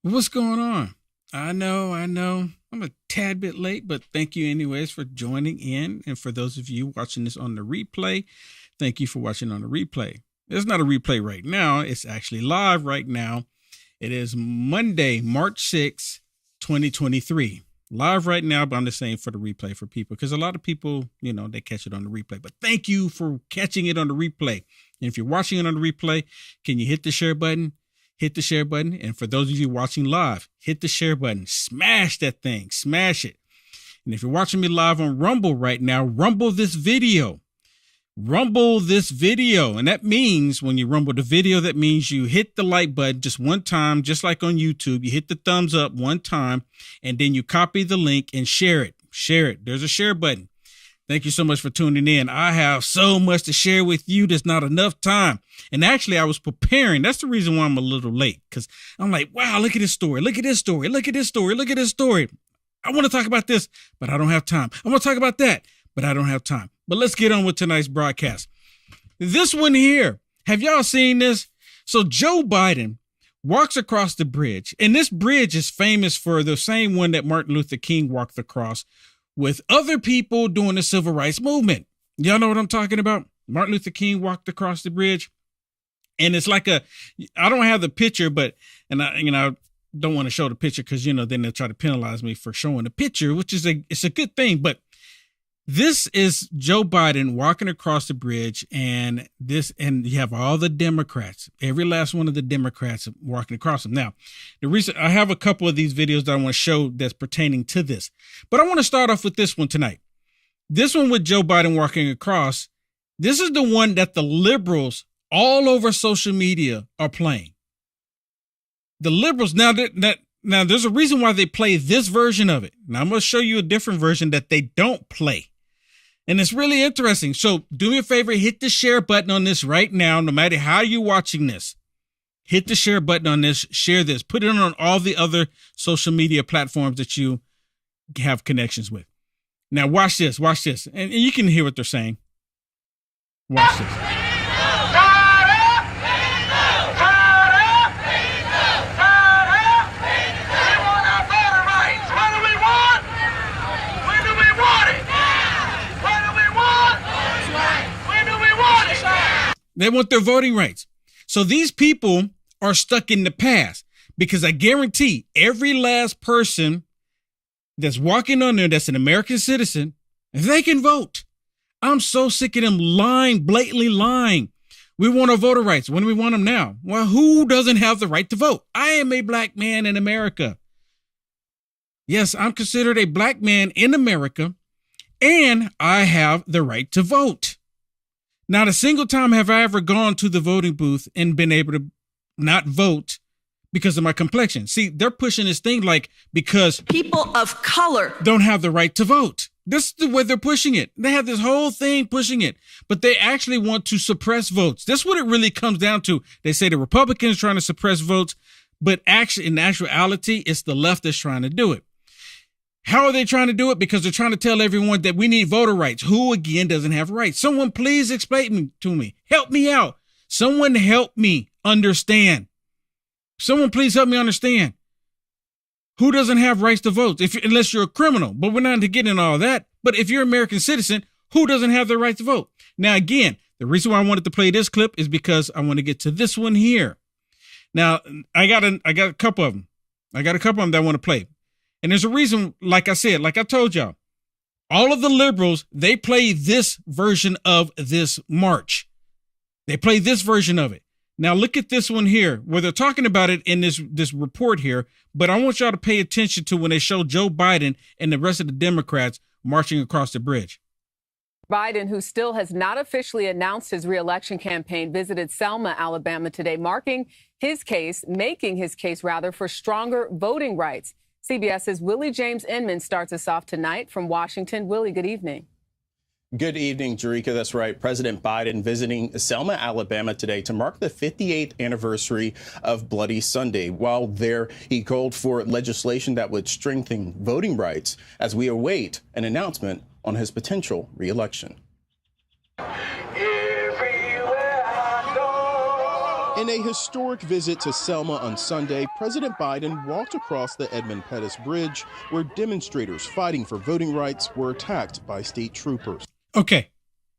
What's going on? I know. I'm a tad bit late, but thank you anyways for joining in. And for those of you watching this on the replay, thank you for watching on the replay. It's not a replay right now. It's actually live right now. It is Monday, March 6th, 2023. Live right now, but I'm just saying for the replay for people, because a lot of people, they catch it on the replay. But thank you for catching it on the replay. And if you're watching it on the replay, can you hit the share button? Hit the share button. And for those of you watching live, hit the share button. Smash that thing. Smash it. And if you're watching me live on Rumble right now, rumble this video. Rumble this video. And that means when you rumble the video, that means you hit the like button just one time, just like on YouTube. You hit the thumbs up one time, and then you copy the link and share it. Share it. There's a share button. Thank you so much for tuning in. I have so much to share with you. There's not enough time. And actually, I was preparing. That's the reason why I'm a little late, because I'm like, wow, look at this story. Look at this story. Look at this story. Look at this story. I want to talk about this, but I don't have time. I want to talk about that, but I don't have time. But let's get on with tonight's broadcast. This one here, have y'all seen this? So Joe Biden walks across the bridge, and this bridge is famous for the same one that Martin Luther King walked across with other people doing the civil rights movement. Y'all know what I'm talking about? Martin Luther King walked across the bridge, and it's like I don't have the picture, but, I don't want to show the picture because, then they'll try to penalize me for showing the picture, which is it's a good thing. But this is Joe Biden walking across the bridge, and you have all the Democrats, every last one of the Democrats walking across them. Now, the reason I have a couple of these videos that I want to show that's pertaining to this, but I want to start off with this one tonight. This one with Joe Biden walking across. This is the one that the liberals all over social media are playing. The liberals now there's a reason why they play this version of it. Now I'm going to show you a different version that they don't play. And it's really interesting. So do me a favor, hit the share button on this right now, no matter how you're watching this. Hit the share button on this, share this, put it on all the other social media platforms that you have connections with. Now watch this. And you can hear what they're saying. Watch this. They want their voting rights. So these people are stuck in the past, because I guarantee every last person that's walking on there that's an American citizen, they can vote. I'm so sick of them lying, blatantly lying. We want our voter rights. When do we want them now? Well, who doesn't have the right to vote? I am a black man in America. Yes, I'm considered a black man in America, and I have the right to vote. Not a single time have I ever gone to the voting booth and been able to not vote because of my complexion. See, they're pushing this thing like because people of color don't have the right to vote. This is the way they're pushing it. They have this whole thing pushing it, but they actually want to suppress votes. That's what it really comes down to. They say the Republicans trying to suppress votes, but actually, in actuality, it's the left that's trying to do it. How are they trying to do it? Because they're trying to tell everyone that we need voter rights. Who, again, doesn't have rights? Someone please explain to me. Help me out. Someone help me understand. Someone please help me understand. Who doesn't have rights to vote? Unless you're a criminal. But we're not to get into all that. But if you're an American citizen, who doesn't have the right to vote? Now, again, the reason why I wanted to play this clip is because I want to get to this one here. Now, I got a couple of them. That I want to play. And there's a reason, like I said, like I told y'all, all of the liberals, they play this version of this march. They play this version of it. Now, look at this one here where they're talking about it in this report here. But I want y'all to pay attention to when they show Joe Biden and the rest of the Democrats marching across the bridge. Biden, who still has not officially announced his reelection campaign, visited Selma, Alabama today, making his case for stronger voting rights. CBS's Willie James Inman starts us off tonight from Washington. Willie, good evening. Good evening, Jerika. That's right. President Biden visiting Selma, Alabama today to mark the 58th anniversary of Bloody Sunday. While there, he called for legislation that would strengthen voting rights as we await an announcement on his potential reelection. Everywhere I go, In a historic visit to Selma on Sunday, President Biden walked across the Edmund Pettus Bridge, where demonstrators fighting for voting rights were attacked by state troopers. Okay,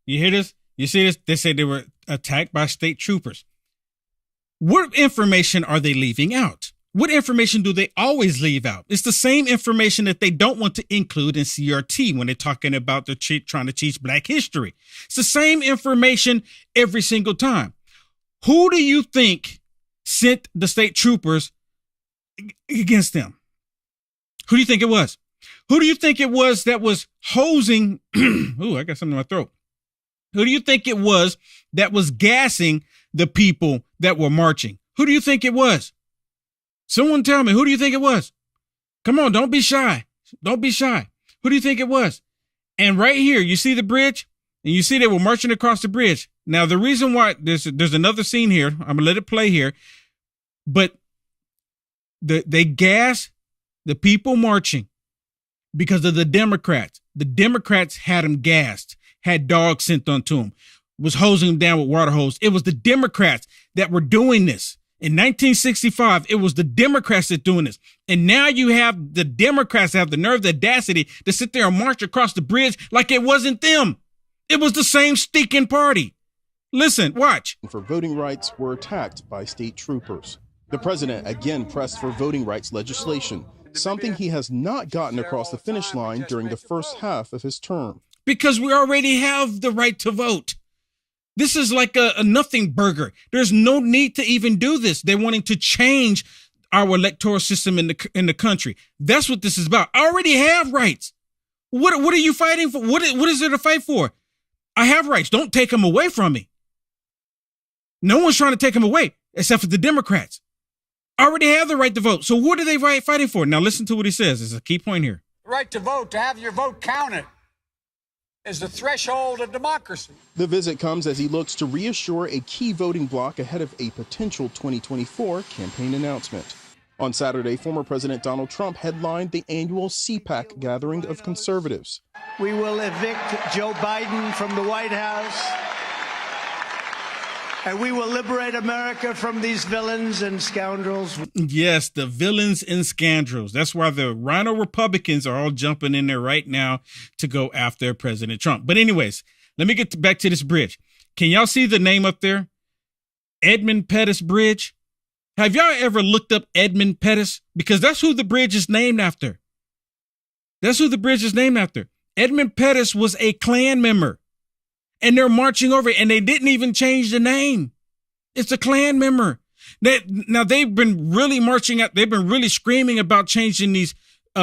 you hear this? You see this? They say they were attacked by state troopers. What information are they leaving out? What information do they always leave out? It's the same information that they don't want to include in CRT when they're talking about trying to teach Black history. It's the same information every single time. Who do you think sent the state troopers against them? Who do you think it was? Who do you think it was that was hosing? Ooh, I got something in my throat. Who do you think it was that was gassing the people that were marching? Who do you think it was? Someone tell me, who do you think it was? Come on, don't be shy. Don't be shy. Who do you think it was? And right here, you see the bridge? And you see they were marching across the bridge. Now, the reason why there's another scene here, I'm going to let it play here, but they gas the people marching because of the Democrats. The Democrats had them gassed, had dogs sent onto them, was hosing them down with water hose. It was the Democrats that were doing this. In 1965, it was the Democrats that doing this. And now you have the Democrats have the nerve, the audacity to sit there and march across the bridge like it wasn't them. It was the same stinking party. Listen, watch. For voting rights were attacked by state troopers. The president again pressed for voting rights legislation, something he has not gotten across the finish line during the first half of his term. Because we already have the right to vote. This is like a nothing burger. There's no need to even do this. They're wanting to change our electoral system in the country. That's what this is about. I already have rights. What are you fighting for? What is there to fight for? I have rights. Don't take them away from me. No one's trying to take them away except for the Democrats. I already have the right to vote. So what are they fighting for? Now listen to what he says. It's a key point here. The right to vote, to have your vote counted, is the threshold of democracy. The visit comes as he looks to reassure a key voting bloc ahead of a potential 2024 campaign announcement. On Saturday, former President Donald Trump headlined the annual CPAC gathering of conservatives. We will evict Joe Biden from the White House, and we will liberate America from these villains and scoundrels. Yes, the villains and scoundrels. That's why the Rhino Republicans are all jumping in there right now to go after President Trump. But anyways, let me get back to this bridge. Can y'all see the name up there? Edmund Pettus Bridge. Have y'all ever looked up Edmund Pettus? Because that's who the bridge is named after. That's who the bridge is named after. Edmund Pettus was a Klan member. And they're marching over it, and they didn't even change the name. It's a Klan member. Now, they've been really marching out. They've been really screaming about changing these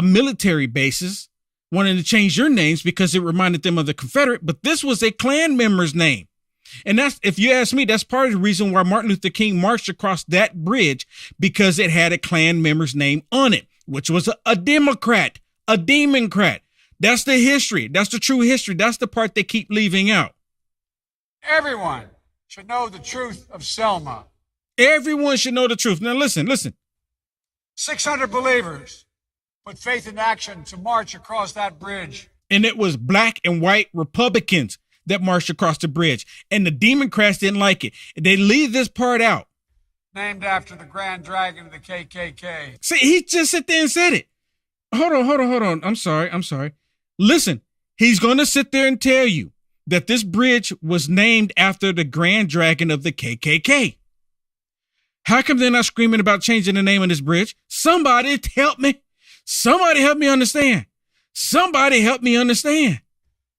military bases, wanting to change their names because it reminded them of the Confederate. But this was a Klan member's name. And that's, if you ask me, that's part of the reason why Martin Luther King marched across that bridge, because it had a Klan member's name on it, which was a Democrat, a Democrat. That's the history. That's the true history. That's the part they keep leaving out. Everyone should know the truth of Selma. Everyone should know the truth. Now listen. 600 believers put faith in action to march across that bridge. And it was black and white Republicans that marched across the bridge. And the Democrats didn't like it. They leave this part out. Named after the Grand Dragon of the KKK. See, he just sat there and said it. Hold on. I'm sorry. Listen, he's going to sit there and tell you that this bridge was named after the Grand Dragon of the KKK. How come they're not screaming about changing the name of this bridge? Somebody help me. Somebody help me understand. Somebody help me understand.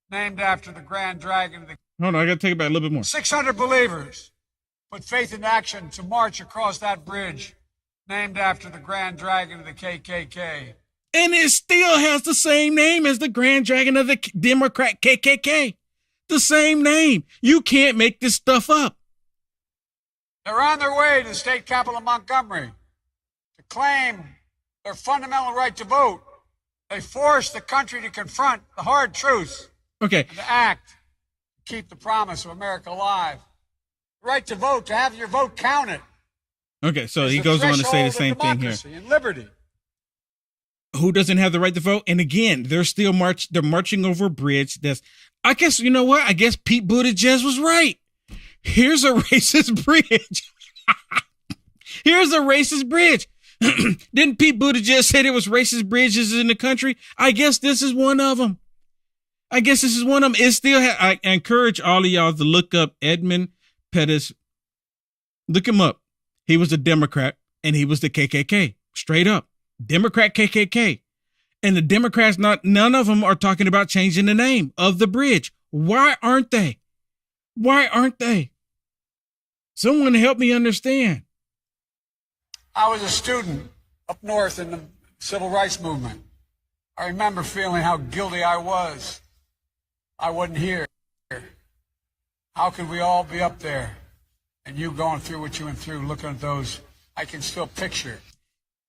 Named after the Grand Dragon of the... Hold on, I got to take it back a little bit more. 600 believers put faith in action to march across that bridge. Named after the Grand Dragon of the KKK. And it still has the same name as the Grand Dragon of the Democrat KKK. The same name. You can't make this stuff up. They're on their way to the state capital of Montgomery to claim their fundamental right to vote. They force the country to confront the hard truths. Okay. And to act to keep the promise of America alive. The right to vote, to have your vote counted. Okay, so he goes on to say the same thing here. And liberty. Who doesn't have the right to vote? And again, they're marching over a bridge that's, I guess, you know what? I guess Pete Buttigieg was right. Here's a racist bridge. Here's a racist bridge. Didn't Pete Buttigieg say there was racist bridges in the country? I guess this is one of them. It's still, I encourage all of y'all to look up Edmund Pettus. Look him up. He was a Democrat and he was the KKK. Straight up. Democrat KKK. And the Democrats, none of them are talking about changing the name of the bridge. Why aren't they? Someone help me understand. I was a student up north in the civil rights movement. I remember feeling how guilty I was. I wasn't here. How could we all be up there and you going through what you went through, looking at those? I can still picture.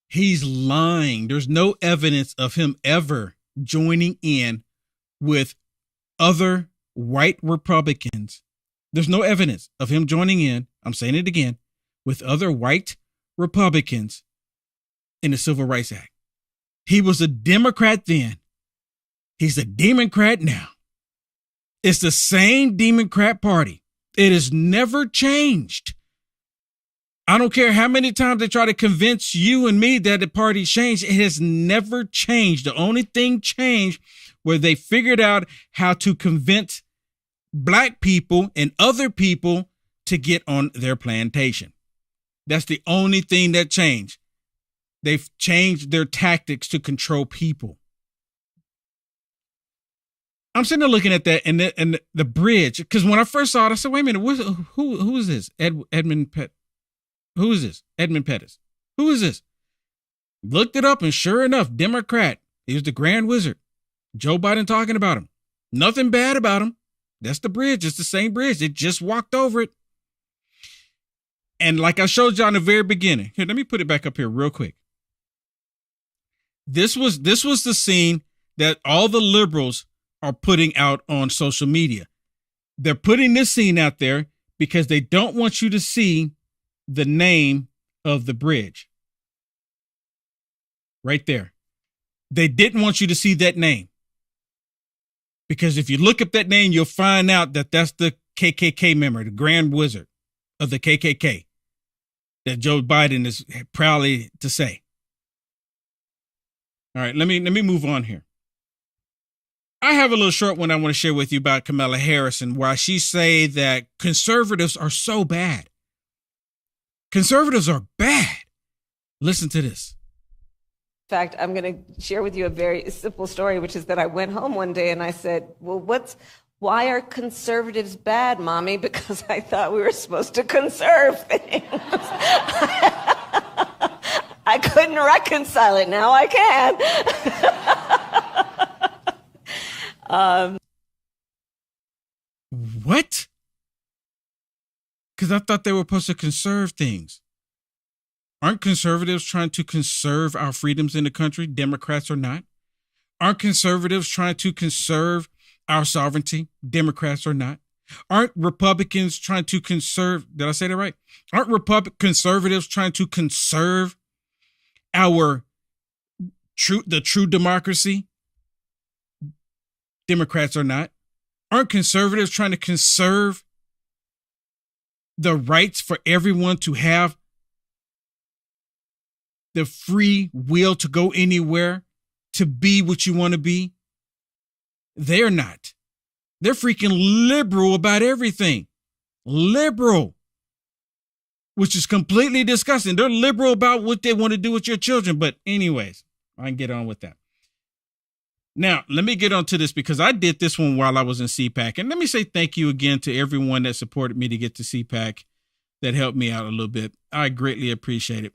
He's lying. There's no evidence of him ever joining in with other white Republicans. There's no evidence of him joining in, I'm saying it again, with other white Republicans in the Civil Rights Act. He was a Democrat then. He's a Democrat now. It's the same Democrat Party. It has never changed. I don't care how many times they try to convince you and me that the party changed. It has never changed. The only thing changed where they figured out how to convince black people and other people to get on their plantation. That's the only thing that changed. They've changed their tactics to control people. I'm sitting there looking at that and the bridge, because when I first saw it, I said, wait a minute, who is this? Edmund Pettus. Who is this? Edmund Pettus. Who is this? Looked it up, and sure enough, Democrat. He was the Grand Wizard. Joe Biden talking about him. Nothing bad about him. That's the bridge. It's the same bridge. They just walked over it. And like I showed you in the very beginning, here, let me put it back up here real quick. This was the scene that all the liberals are putting out on social media. They're putting this scene out there because they don't want you to see the name of the bridge. Right there. They didn't want you to see that name. Because if you look up that name, you'll find out that that's the KKK member, the Grand Wizard of the KKK that Joe Biden is proudly to say. All right, let me move on here. I have a little short one I want to share with you about Kamala Harris and why she say that conservatives are so bad. Conservatives are bad. Listen to this. In fact, I'm going to share with you a very simple story, which is that I went home one day and I said, well, why are conservatives bad, Mommy? Because I thought we were supposed to conserve things. I couldn't reconcile it. Now I can. What? Because I thought they were supposed to conserve things. Aren't conservatives trying to conserve our freedoms in the country, Democrats or not? Aren't conservatives trying to conserve our sovereignty, Democrats or not? Aren't Republicans trying to conserve, did I say that right? Aren't conservatives trying to conserve the true democracy, Democrats or not? Aren't conservatives trying to conserve the rights for everyone to have the free will to go anywhere, to be what you want to be? They're not. They're freaking liberal about everything. Liberal. Which is completely disgusting. They're liberal about what they want to do with your children. But anyways, I can get on with that. Now, let me get on to this because I did this one while I was in CPAC. And let me say thank you again to everyone that supported me to get to CPAC, that helped me out a little bit. I greatly appreciate it.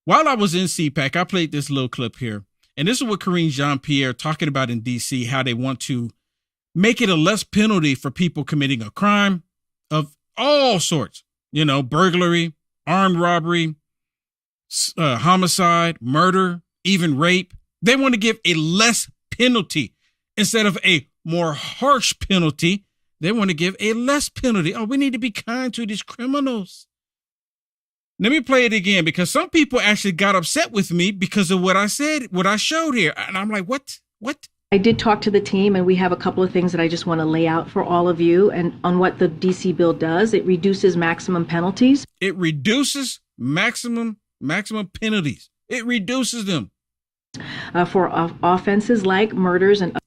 While I was in CPAC, I played this little clip here. And this is what Karine Jean-Pierre talking about in D.C., how they want to make it a less penalty for people committing a crime of all sorts. You know, burglary, armed robbery, homicide, murder, even rape. They want to give a less penalty instead of a more harsh penalty. They want to give a less penalty. Oh, we need to be kind to these criminals. Let me play it again because some people actually got upset with me because of what I said, what I showed here. And I'm like, what? I did talk to the team, and we have a couple of things that I just want to lay out for all of you. And on what the DC bill does, it reduces maximum penalties. It reduces maximum penalties. It reduces them. For offenses like murders and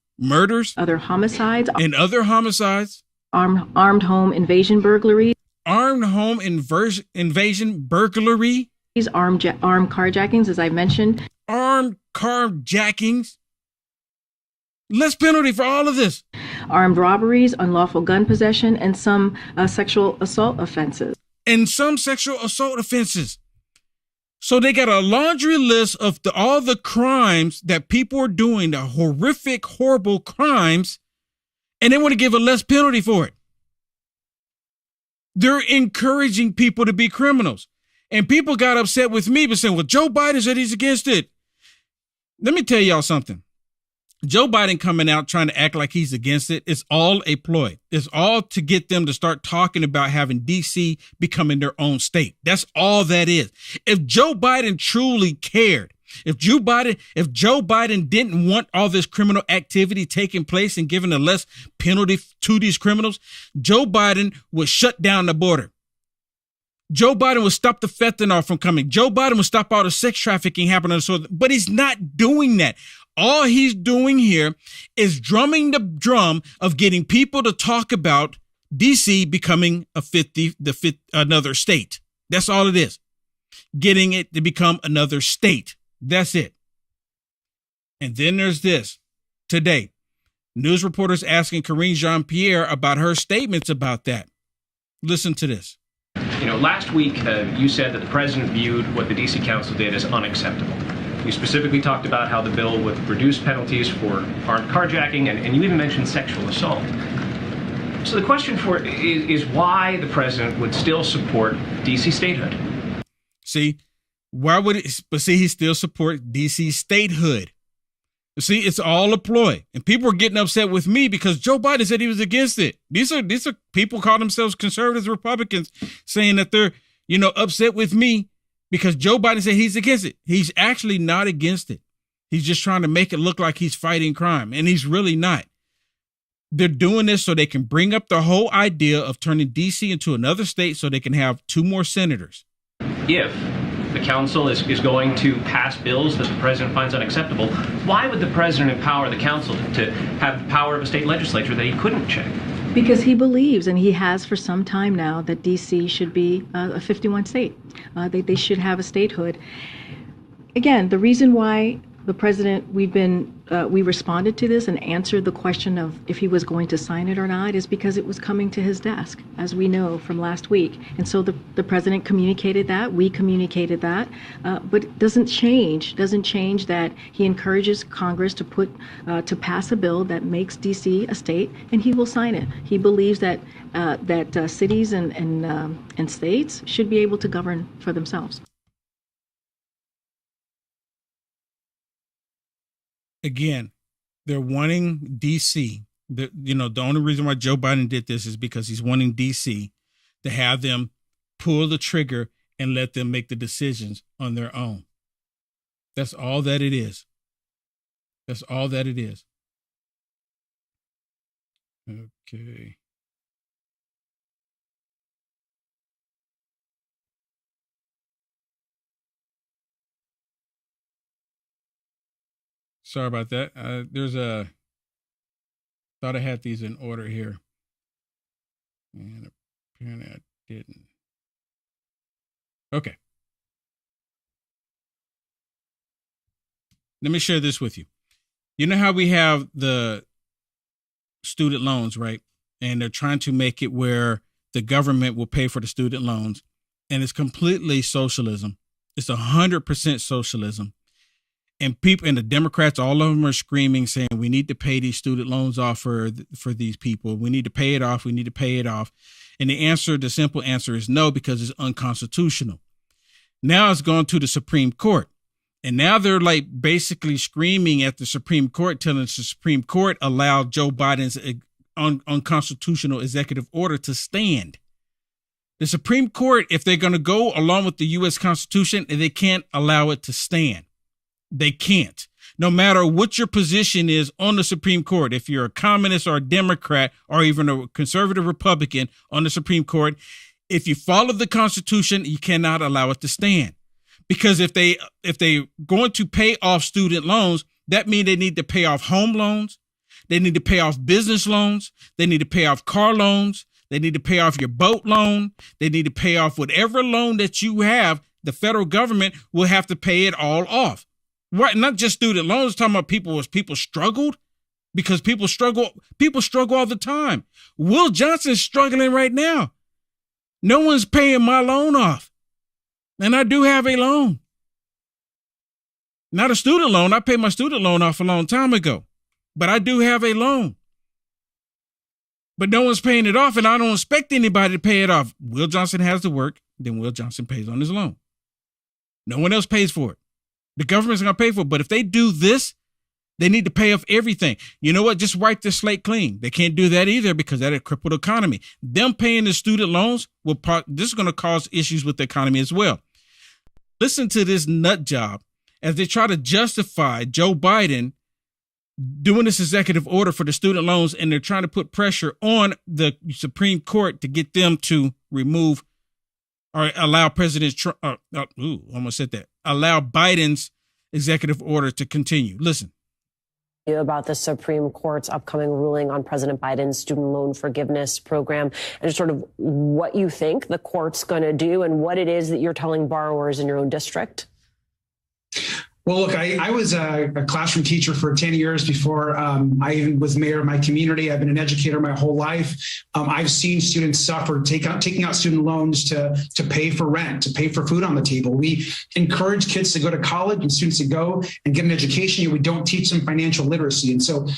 other homicides. And other homicides. Armed home invasion burglary. Armed home invasion burglary. Armed carjackings, as I mentioned. Armed carjackings. Less penalty for all of this. Armed robberies, unlawful gun possession, and some sexual assault offenses. So they got a laundry list of all the crimes that people are doing, the horrific, horrible crimes, and they want to give a less penalty for it. They're encouraging people to be criminals. And people got upset with me by saying, well, Joe Biden said he's against it. Let me tell y'all something. Joe Biden coming out trying to act like he's against it, it's all a ploy. It's all to get them to start talking about having DC becoming their own state. That's all that is. If Joe Biden truly cared, if Joe Biden didn't want all this criminal activity taking place and giving a less penalty to these criminals, Joe Biden would shut down the border. Joe Biden would stop the fentanyl from coming. Joe Biden would stop all the sex trafficking happening. But he's not doing that. All he's doing here is drumming the drum of getting people to talk about DC becoming another state. That's all it is. Getting it to become another state. That's it. And then there's this. Today, news reporters asking Karine Jean-Pierre about her statements about that. Listen to this. Last week, you said that the president viewed what the D.C. Council did as unacceptable. You specifically talked about how the bill would reduce penalties for armed carjacking, and you even mentioned sexual assault. So the question is why the president would still support D.C. statehood. See, he still supports D.C. statehood. See, it's all a ploy. And people are getting upset with me because Joe Biden said he was against it. These are people call themselves conservatives, Republicans, saying that they're, upset with me because Joe Biden said he's against it. He's actually not against it. He's just trying to make it look like he's fighting crime, and he's really not. They're doing this so they can bring up the whole idea of turning D.C. into another state so they can have 2 more senators. If the council is going to pass bills that the president finds unacceptable, why would the president empower the council to have the power of a state legislature that he couldn't check? Because he believes, and he has for some time now, that D.C. should be a 51 state. They should have a statehood. Again, the reason why the president, we responded to this and answered the question of if he was going to sign it or not is because it was coming to his desk, as we know from last week. And so the president communicated that, we communicated that, but it doesn't change that he encourages Congress to pass a bill that makes D.C. a state, and he will sign it. He believes that cities and states should be able to govern for themselves. Again, they're wanting D.C. The only reason why Joe Biden did this is because he's wanting D.C. to have them pull the trigger and let them make the decisions on their own. That's all that it is. That's all that it is. Okay. Sorry about that. Thought I had these in order here. And apparently I didn't. Okay. Let me share this with you. You know how we have the student loans, right? And they're trying to make it where the government will pay for the student loans. And it's completely socialism. It's 100% socialism. And people and the Democrats, all of them are screaming, saying we need to pay these student loans off for these people. We need to pay it off. We need to pay it off. And the simple answer is no, because it's unconstitutional. Now it's gone to the Supreme Court. And now they're like basically screaming at the Supreme Court, telling the Supreme Court allowed Joe Biden's unconstitutional executive order to stand. The Supreme Court, if they're going to go along with the U.S. Constitution, they can't allow it to stand. They can't. no matter what your position is on the Supreme Court, if you're a communist or a Democrat or even a conservative Republican on the Supreme Court, if you follow the Constitution, you cannot allow it to stand. Because if they're going to pay off student loans, that means they need to pay off home loans. They need to pay off business loans. They need to pay off car loans. They need to pay off your boat loan. They need to pay off whatever loan that you have. The federal government will have to pay it all off. Right? Not just student loans. Talking about people struggled, because people struggle all the time. Will Johnson's struggling right now. No one's paying my loan off. And I do have a loan. Not a student loan. I paid my student loan off a long time ago, but I do have a loan. But no one's paying it off, and I don't expect anybody to pay it off. Will Johnson has to work, then Will Johnson pays on his loan. No one else pays for it. The government's going to pay for it. But if they do this, they need to pay off everything. You know what? Just wipe the slate clean. They can't do that either because that'll cripple the economy. Them paying the student loans, this is going to cause issues with the economy as well. Listen to this nut job as they try to justify Joe Biden doing this executive order for the student loans, and they're trying to put pressure on the Supreme Court to get them to remove or allow President Trump, almost said that, allow Biden's executive order to continue. Listen. About the Supreme Court's upcoming ruling on President Biden's student loan forgiveness program, and just sort of what you think the court's going to do and what it is that you're telling borrowers in your own district. Well, look, I was a classroom teacher for 10 years before I even was mayor of my community. I've been an educator my whole life. I've seen students suffer taking out student loans to pay for rent, to pay for food on the table. We encourage kids to go to college and students to go and get an education, yet we don't teach them financial literacy. And so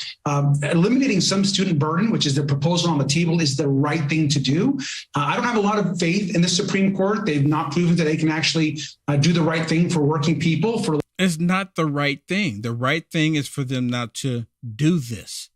eliminating some student burden, which is the proposal on the table, is the right thing to do. I don't have a lot of faith in the Supreme Court. They've not proven that they can actually do the right thing for working people. It's not the right thing. The right thing is for them not to do this,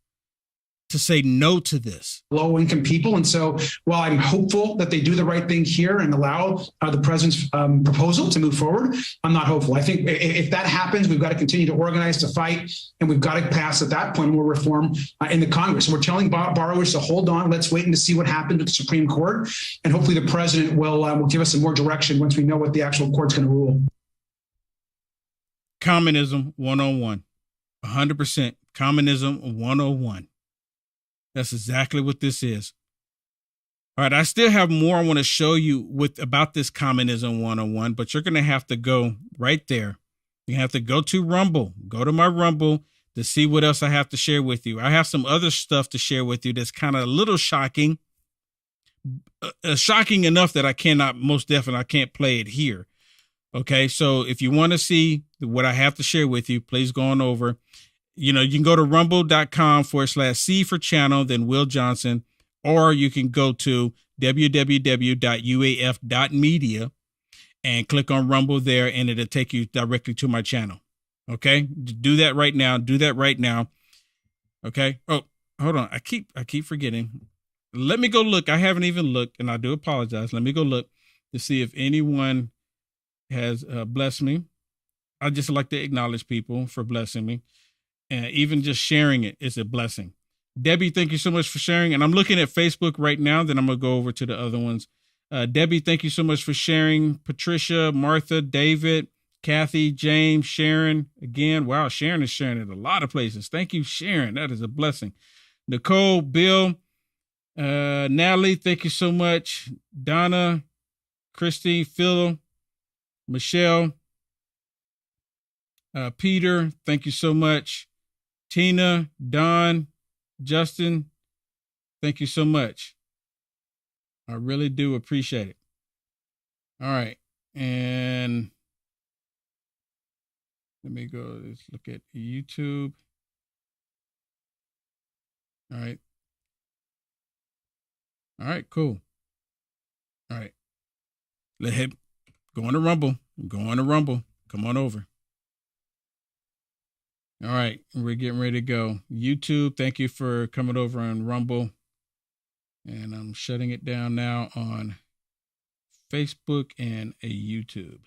to say no to this. Low-income people. And so while I'm hopeful that they do the right thing here and allow the president's proposal to move forward, I'm not hopeful. I think if that happens, we've got to continue to organize, to fight, and we've got to pass at that point more reform in the Congress. And we're telling borrowers to hold on. Let's wait and to see what happens with the Supreme Court. And hopefully the president will give us some more direction once we know what the actual court's going to rule. Communism 101, 100% communism 101. That's exactly what this is. All right, I still have more I want to show you about this communism 101, but you're going to have to go right there. You have to go to Rumble, go to my Rumble to see what else I have to share with you. I have some other stuff to share with you that's kind of a little shocking, shocking enough that I can't play it here. Okay, so if you want to see what I have to share with you, please go on over. You can go to rumble.com/C for channel, then Will Johnson, or you can go to www.uaf.media and click on Rumble there, and it'll take you directly to my channel. Okay, do that right now. Do that right now. Okay. Oh, hold on. I keep forgetting. Let me go look. I haven't even looked, and I do apologize. Let me go look to see if anyone has blessed me. I just like to acknowledge people for blessing me, and even just sharing it is a blessing. Debbie, thank you so much for sharing. And I'm looking at Facebook right now. Then I'm going to go over to the other ones. Debbie, thank you so much for sharing. Patricia, Martha, David, Kathy, James, Sharon. Again, wow, Sharon is sharing at a lot of places. Thank you, Sharon. That is a blessing. Nicole, Bill, Natalie, thank you so much. Donna, Christy, Phil, Michelle, Peter, thank you so much. Tina, Don, Justin, thank you so much. I really do appreciate it. All right. And let me go, let's look at YouTube. All right. All right, cool. All right. Go on to Rumble. Go on to Rumble. Come on over. All right. We're getting ready to go. YouTube, thank you for coming over on Rumble. And I'm shutting it down now on Facebook and YouTube.